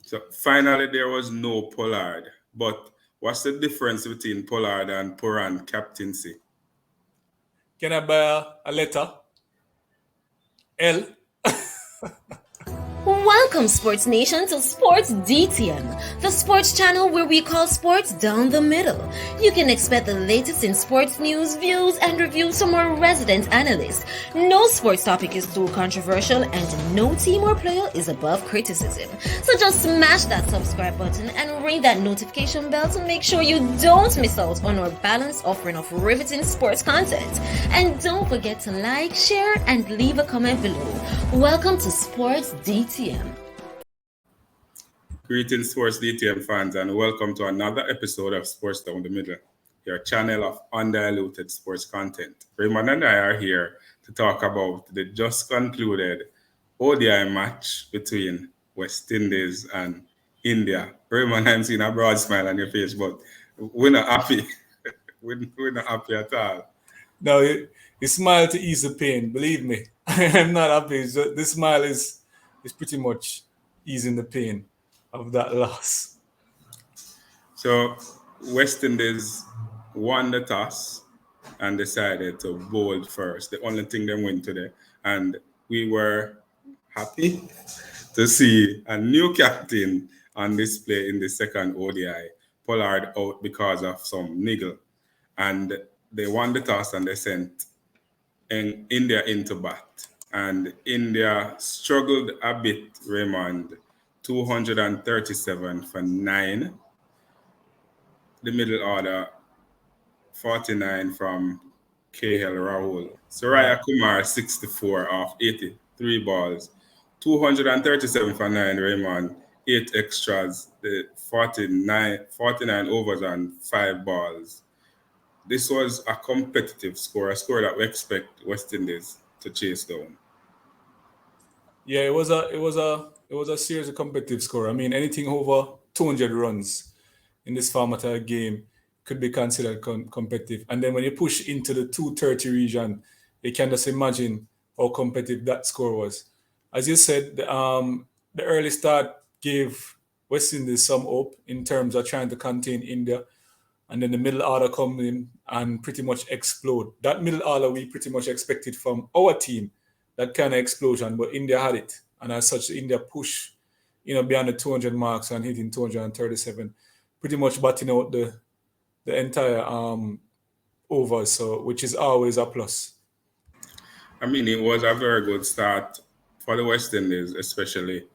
So finally, there was no Pollard. But what's the difference between Pollard and Puran captaincy? Can I buy a letter? L. Welcome, Sports Nation, to Sports DTM, the sports channel where we call sports down the middle. You can expect the latest in sports news, views, and reviews from our resident analysts. No sports topic is too controversial, and no team or player is above criticism. So just smash that subscribe button and ring that notification bell to make sure you don't miss out on our balanced offering of riveting sports content. And don't forget to like, share, and leave a comment below. Welcome to Sports DTM. Greetings, Sports DTM fans, and welcome to another episode of Sports Down the Middle, your channel of undiluted sports content. Raymond and I are here to talk about the just concluded ODI match between West Indies and India. Raymond, I'm seeing a broad smile on your face, but we're not happy. we're not happy at all. No, you smile to ease the pain. Believe me, I'm not happy. This smile is pretty much easing the pain of that loss. So West Indies won the toss and decided to bowl first. The only thing they win today. And we were happy to see a new captain on display in the second ODI. Pollard out because of some niggle. And they won the toss and they sent India into bat. And India struggled a bit, Raymond. 237 for 9. The middle order, 49 from KL Rahul. Suraya Kumar, 64 off 83 balls. 237 for 9, Raymond. 8 extras, the 49 overs and 5 balls. This was a competitive score, a score that we expect West Indies to chase down. Yeah, it was a series of competitive score. I mean, anything over 200 runs in this format of game could be considered competitive. And then when you push into the 230 region, you can just imagine how competitive that score was. As you said, the early start gave West Indies some hope in terms of trying to contain India. And then the middle order come in and pretty much explode. That middle order we pretty much expected from our team, that kind of explosion, but India had it. And as such, India pushed, beyond the 200 marks and hitting 237, pretty much batting out the entire overs, so which is always a plus. I mean, it was a very good start for the West Indies, especially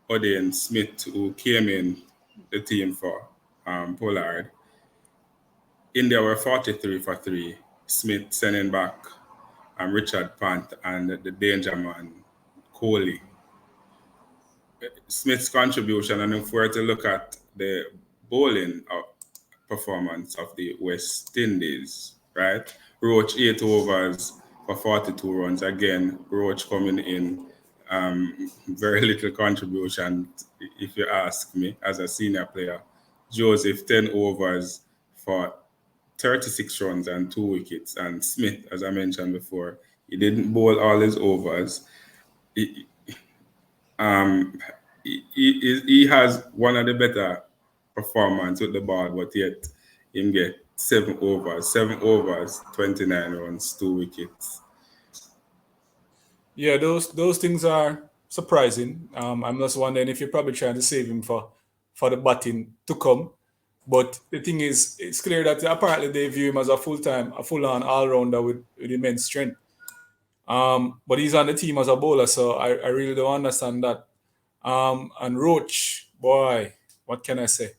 Odean Smith, who came in the team for Pollard. India were 43 for 3. Smith sending back Richard Pant and the danger man, Kohli. Smith's contribution, and if we were to look at the bowling performance of the West Indies, right? Roach 8 overs for 42 runs. Again, Roach coming in, very little contribution, if you ask me, as a senior player. Joseph, 10 overs for 36 runs and 2 wickets. And Smith, as I mentioned before, he didn't bowl all his overs. He has one of the better performance with the ball, but yet him get 7 overs, 29 runs, 2 wickets. Yeah, those things are surprising. I'm just wondering if you're probably trying to save him for the batting to come. But the thing is, it's clear that apparently they view him as a full-on all-rounder with immense strength. But he's on the team as a bowler, so I really don't understand that. And Roach, boy, what can I say?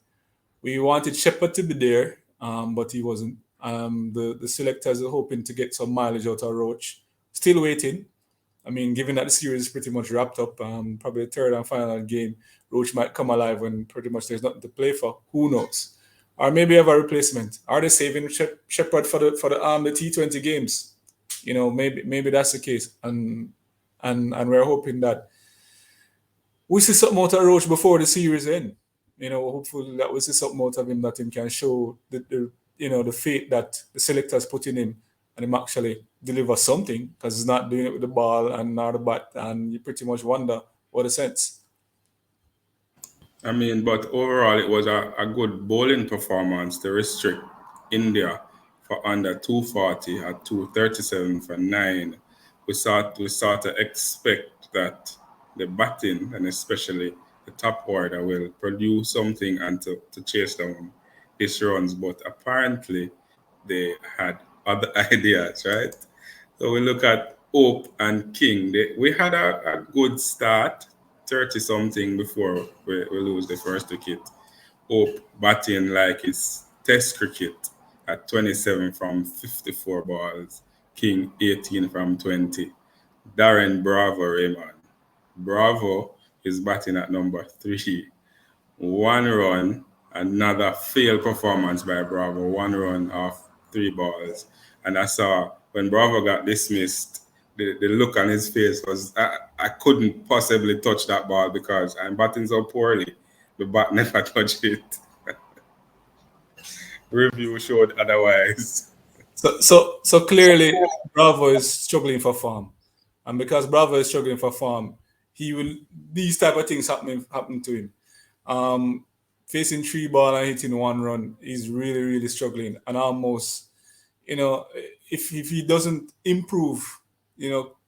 We wanted Shepherd to be there, but he wasn't. The selectors are hoping to get some mileage out of Roach. Still waiting. I mean, given that the series is pretty much wrapped up, probably the third and final game, Roach might come alive when pretty much there's nothing to play for. Who knows? Or maybe have a replacement. Are they saving Shepherd for the T20 games? Maybe that's the case. And we're hoping that we see something out of Roach before the series end. Hopefully that we see something out of him that him can show the faith that the selectors put in him, and him actually deliver something, because he's not doing it with the ball and not the bat, and you pretty much wonder what a sense. I mean, but overall, it was a good bowling performance to restrict India for under 240 at 237 for 9. We sort of expect that the batting and especially the top order will produce something and to chase down these runs, but apparently they had other ideas, right? So we look at Hope and King. We had a good start, 30 something before we lose the first wicket. Hope batting like it's test cricket at 27 from 54 balls. King 18 from 20. Darren Bravo Raymond. Bravo is batting at number 3. 1 run, another failed performance by Bravo, 1 run off 3 balls. And I saw when Bravo got dismissed, the look on his face was, I couldn't possibly touch that ball because I'm batting so poorly. The bat never touched it. Review showed otherwise. So clearly, Bravo is struggling for form, and because Bravo is struggling for form, he will these type of things happen to him. Facing 3 ball and hitting 1 run, he's really struggling, and almost, if he doesn't improve,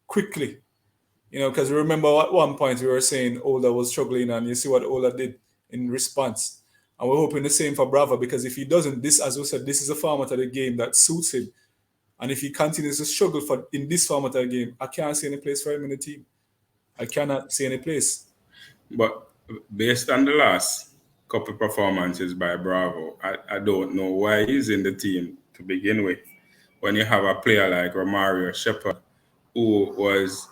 quickly, because remember at one point we were saying Older was struggling, and you see what Older did in response. And we're hoping the same for Bravo, because if he doesn't, this, as we said, this is a format of the game that suits him. And if he continues to struggle in this format of the game, I can't see any place for him in the team. I cannot see any place. But based on the last couple performances by Bravo, I don't know why he's in the team to begin with. When you have a player like Romario Shepherd, who was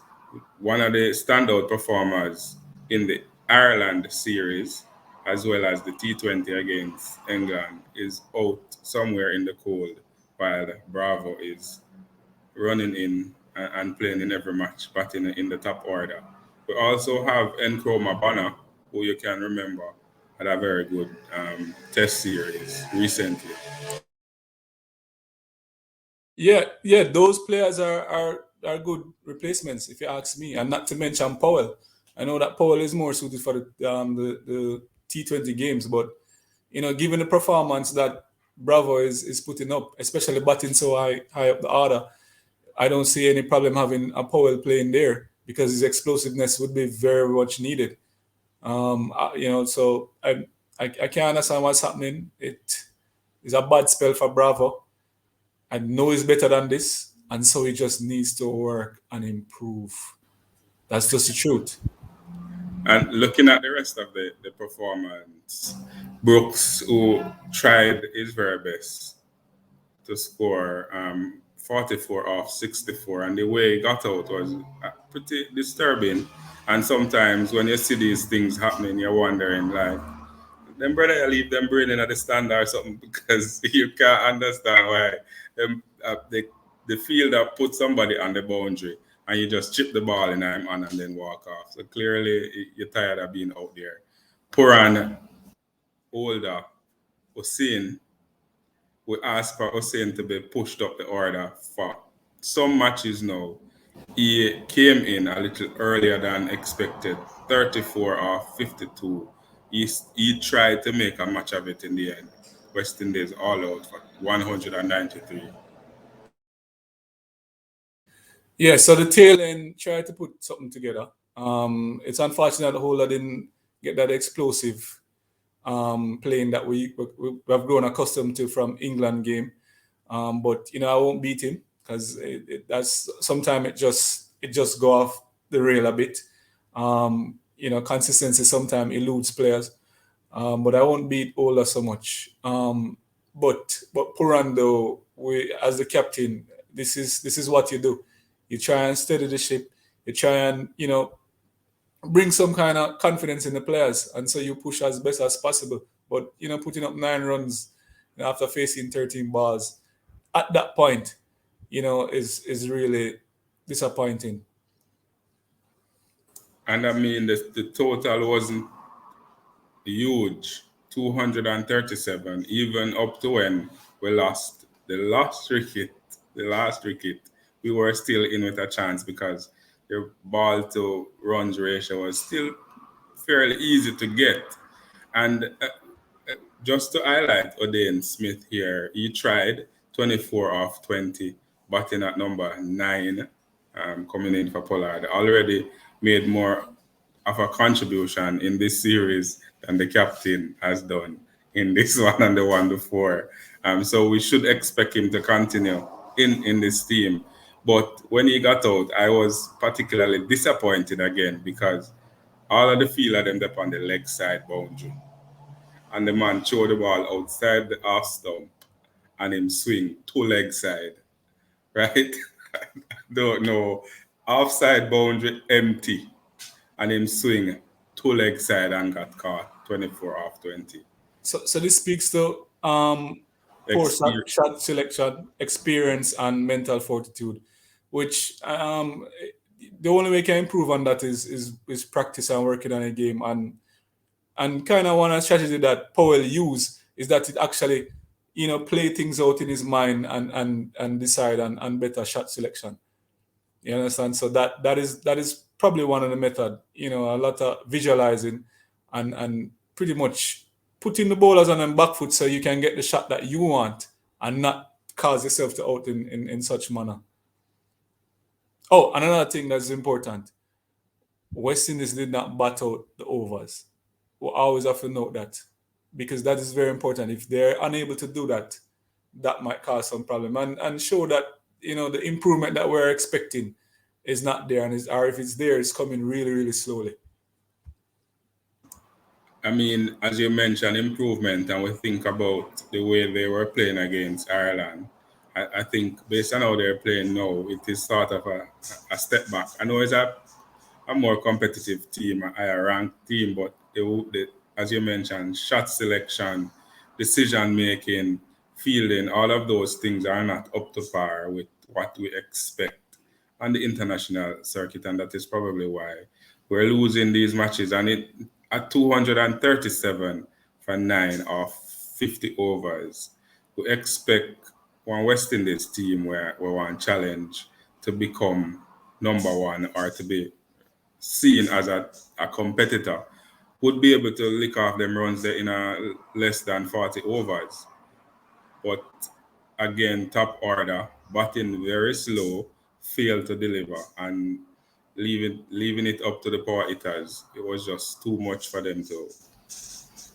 one of the standout performers in the Ireland series, as well as the T20 against England, is out somewhere in the cold, while Bravo is running in and playing in every match, batting in the top order. We also have Nkrumah Bonner, who you can remember had a very good test series recently. Yeah, those players are good replacements, if you ask me, and not to mention Powell. I know that Powell is more suited for the T20 games, but given the performance that Bravo is putting up, especially batting so high up the order, I don't see any problem having a Powell playing there, because his explosiveness would be very much needed. So I can't understand what's happening. It is a bad spell for Bravo. I know he's better than this, and so he just needs to work and improve. That's just the truth. And looking at the rest of the performance, Brooks, who tried his very best to score 44 off 64, and the way he got out was pretty disturbing. And sometimes when you see these things happening, you're wondering, like, them brother, you leave them brain in at the stand or something, because you can't understand why the fielder put somebody on the boundary and you just chip the ball in him on and then walk off. So clearly you're tired of being out there. Puran, Older, Hussein, we asked for Hussein to be pushed up the order for some matches now. He came in a little earlier than expected, 34 or 52. He tried to make a match of it in the end. West Indies all out for 193. Yeah, so the tail end tried to put something together. It's unfortunate the Holder didn't get that explosive playing that we have grown accustomed to from England game. But I won't beat him, because that's sometimes it just go off the rail a bit. Consistency sometimes eludes players. But I won't beat Ola so much. But Puran, though, as the captain, this is what you do. You try and steady the ship. You try and bring some kind of confidence in the players, and so you push as best as possible. But putting up 9 runs after facing 13 balls at that point, is really disappointing. And I mean, the total wasn't huge, 237, even up to when we lost the last wicket, we were still in with a chance because the ball to runs ratio was still fairly easy to get. And just to highlight Odean Smith here, he tried 24 off 20, batting at number 9, coming in for Pollard. Already made more of a contribution in this series than the captain has done in this one and the one before. So we should expect him to continue in this team. But when he got out, I was particularly disappointed again because all of the field of them up on the leg side boundary. And the man throw the ball outside the half stump and him swing 2 leg side, right? Don't know. Offside boundary empty and him swing 2 leg side and got caught 24 off 20. So this speaks to poor shot selection, experience, and mental fortitude, which the only way you can improve on that is practice and working on a game. And kind of one strategy that Powell used is that it actually, play things out in his mind and decide on better shot selection. You understand? So that is probably one of the method. A lot of visualizing and pretty much putting the bowlers on them back foot so you can get the shot that you want and not cause yourself to out in such manner. Oh, another thing that's important. West Indies did not bat out the overs. We always have to note that because that is very important. If they're unable to do that, that might cause some problem and show that the improvement that we're expecting is not there, or if it's there, it's coming really, really slowly. I mean, as you mentioned, improvement, and we think about the way they were playing against Ireland. I think based on how they're playing now, it is sort of a step back. I know it's a more competitive team, a higher ranked team, but as you mentioned, shot selection, decision making, fielding, all of those things are not up to par with what we expect on the international circuit, and that is probably why we're losing these matches. And at 237 for 9 of 50 overs, we expect one West Indies team where we want challenge to become number one or to be seen as a competitor would be able to lick off them runs there in a less than 40 overs. But again, top order, batting very slow, failed to deliver, and leaving it up to the power hitters. It was just too much for them to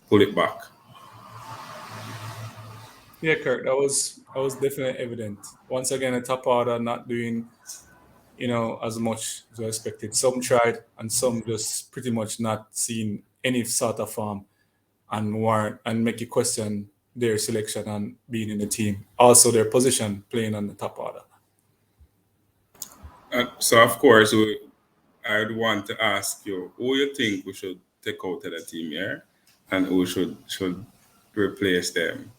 pull it back. Yeah, Kirk, that was definitely evident. Once again, the top order not doing as much as I expected. Some tried and some just pretty much not seeing any sort of form and make you question their selection and being in the team. Also their position playing on the top order. So of course, I'd want to ask you, who you think we should take out of the team here and who should replace them?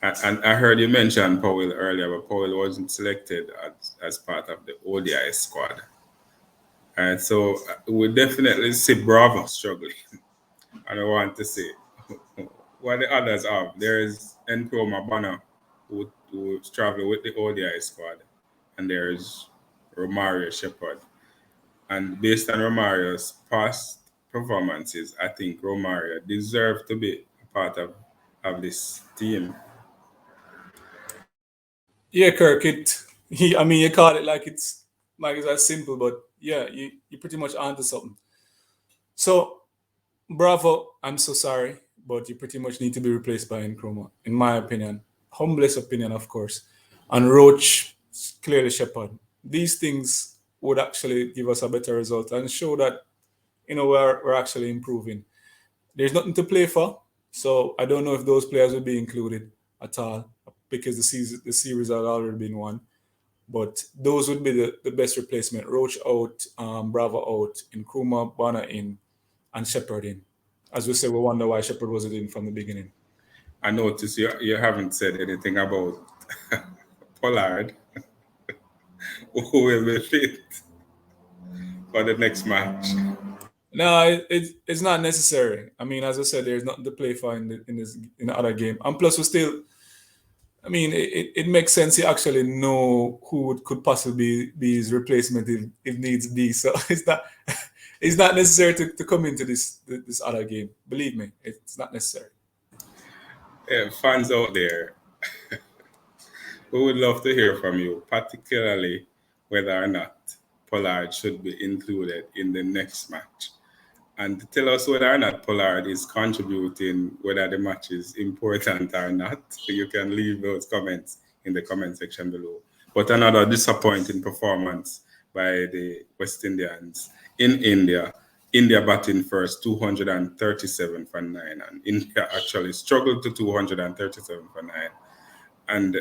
And I heard you mention Powell earlier, but Powell wasn't selected as part of the ODI squad. And so we definitely see Bravo struggling. And I want to see what the others have. There is Nkrumah Banner who's traveling with the ODI squad. And there's Romario Shepherd. And based on Romario's past performances, I think Romario deserves to be a part of this team. Yeah, Kirk. You call it like it's that simple, but yeah, you pretty much onto something. So, Bravo, I'm so sorry, but you pretty much need to be replaced by Nkrumah, in my opinion. Humblest opinion, of course. And Roach, clearly Shepherd. These things would actually give us a better result and show that, we're actually improving. There's nothing to play for, so I don't know if those players will be included at all because the series had already been won. But those would be the best replacement. Roach out, Bravo out, Nkrumah, Banner in, and Shepherd in. As we say, we wonder why Shepherd wasn't in from the beginning. I noticed you haven't said anything about Pollard, who will be fit for the next match. No, it's not necessary. I mean, as I said, there's nothing to play for in the other game. And plus, we still, I mean, it makes sense. You actually know who could possibly be his replacement if needs be. So It's not necessary to come into this other game. Believe me, it's not necessary. Yeah, fans out there, we would love to hear from you, particularly whether or not Pollard should be included in the next match. And tell us whether or not Pollard is contributing, whether the match is important or not. You can leave those comments in the comment section below. But another disappointing performance by the West Indians in India. India batting first, 237 for 9, and India actually struggled to 237 for 9. And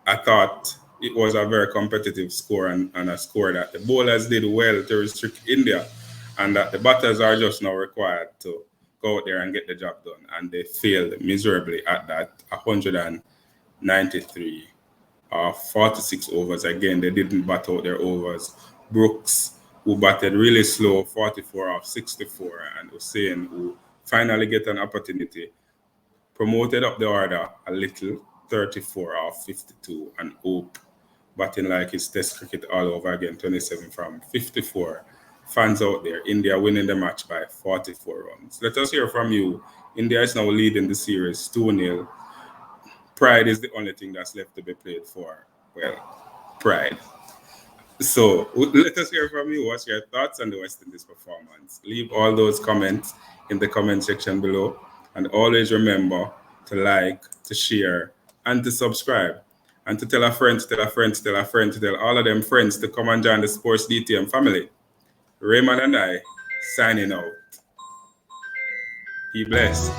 I thought it was a very competitive score and a score that the bowlers did well to restrict India, and that the batters are just now required to go out there and get the job done. And they failed miserably at that. 193 or 46 overs. Again, they didn't bat out their overs. Brooks, who batted really slow, 44 off 64, and Hussain, who finally get an opportunity, promoted up the order a little, 34 off 52, and Hope batting like it's test cricket all over again, 27 from 54. Fans out there, India winning the match by 44 runs. Let us hear from you. India is now leading the series 2-0. Pride is the only thing that's left to be played for. Well, pride. So let us hear from you. What's your thoughts on the West Indies performance? Leave all those comments in the comment section below. And always remember to like, to share, and to subscribe. And to tell a friend, to tell a friend, to tell a friend, to tell all of them friends to come and join the Sports DTM family. Raymond and I, signing out. Be blessed.